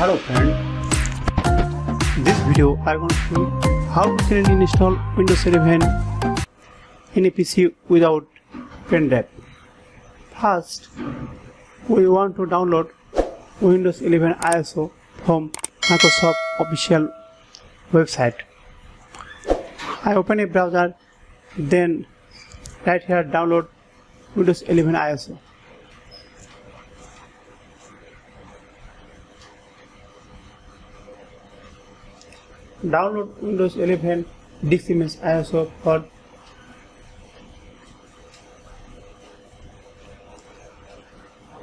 Hello friend, this video I want to show you how to create and install Windows 11 in a PC without pendrive. First, we want to download Windows 11 ISO from Microsoft official website. I open a browser, then right here download Windows 11 ISO. Download Windows 11 disk image ISO for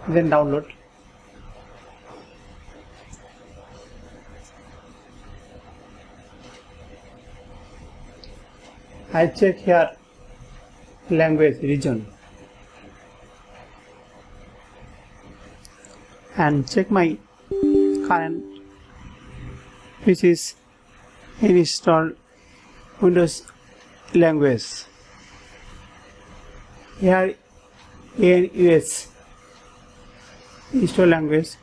then download. I check here language region and check my current which is install Windows language. Here ANUS install language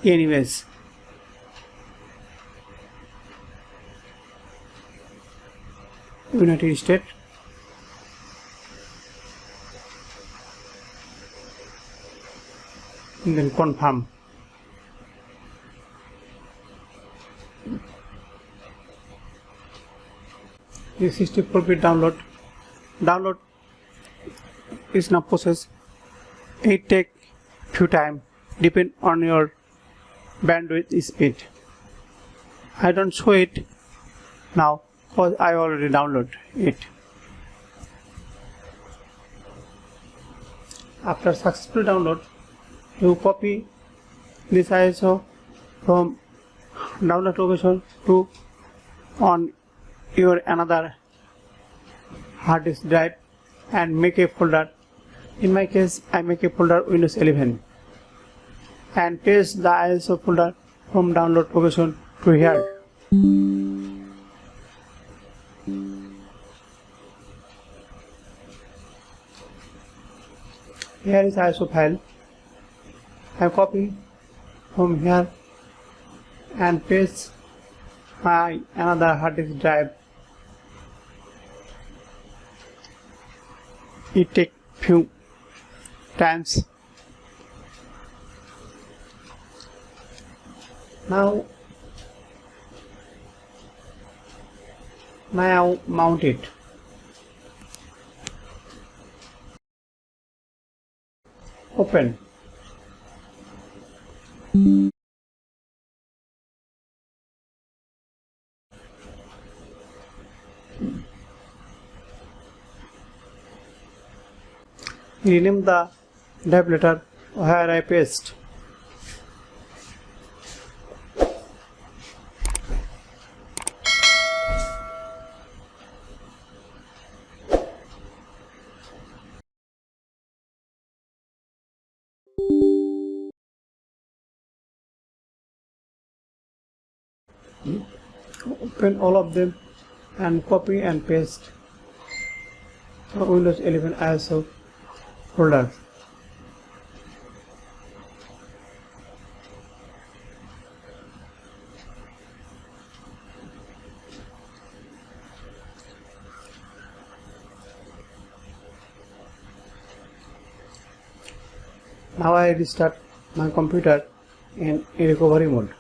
ANUS. United States. And then confirm. This 64-bit download is now process. It take few time depend on your bandwidth speed. I don't show it now because I already download it. After successful download, you copy this ISO from download location to on your another hard disk drive and make a folder. In my case, I make a folder Windows 11 and paste the ISO folder from download location to here. Here is ISO file. I copy from here and paste my another hard disk drive. It take few times. Now mount it. Open. Rename the drive letter where I paste. Open all of them and copy and paste Windows 11 ISO folder. Now I restart my computer in recovery mode.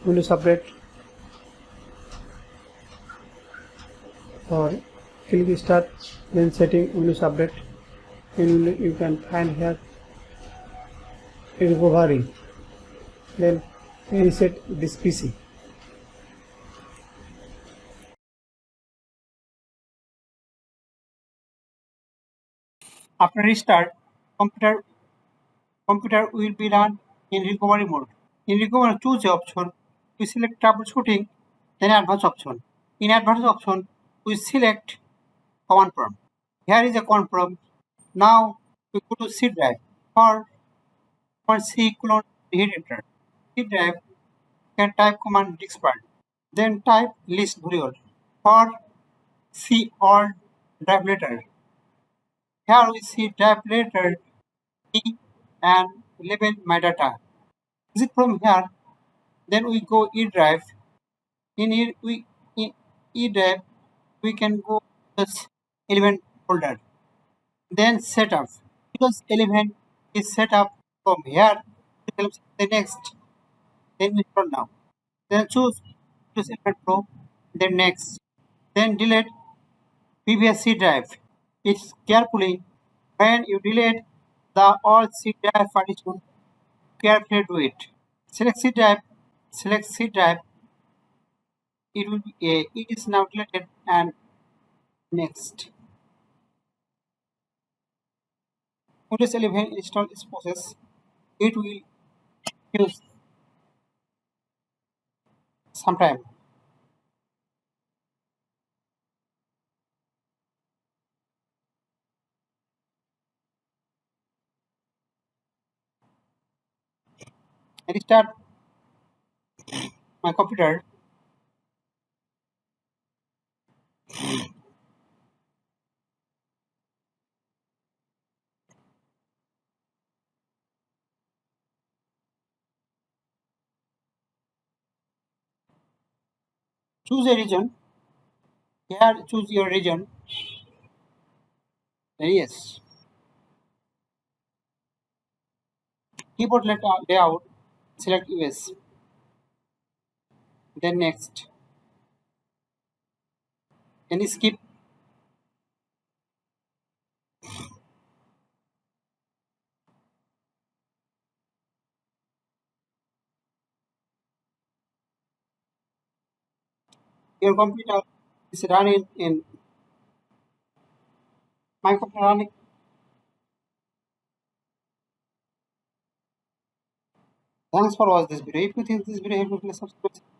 Windows update or click start, then setting Windows update. And you can find here recovery. Then reset this PC. After restart, computer will be run in recovery mode. In recovery, choose the option. We select troubleshooting, then advanced option. In advanced option, we select command prompt. Here is a command prompt. Now we go to C drive or command C : hit enter. C drive can type command diskpart. Then type list burial or C all drive letter. Here we see drive letter E and label my data. Exit from here, then we go E drive. In E drive we can go to this element folder. Then setup. Because element is set up from here, the next, then install now. Then choose element pro, then next. Then delete previous C drive. It's carefully when you delete the all C drive partition, carefully do it. Select C drive, select C drive, it will be it is now deleted and next. Windows 11 install this process. It will use some time. I restart my computer. Choose a region. Here choose your region. Yes. Keyboard layout. Select US. Then next. Then skip. Your computer is running in my computer running. Thanks for watching this video. If you think this video helpful, please subscribe.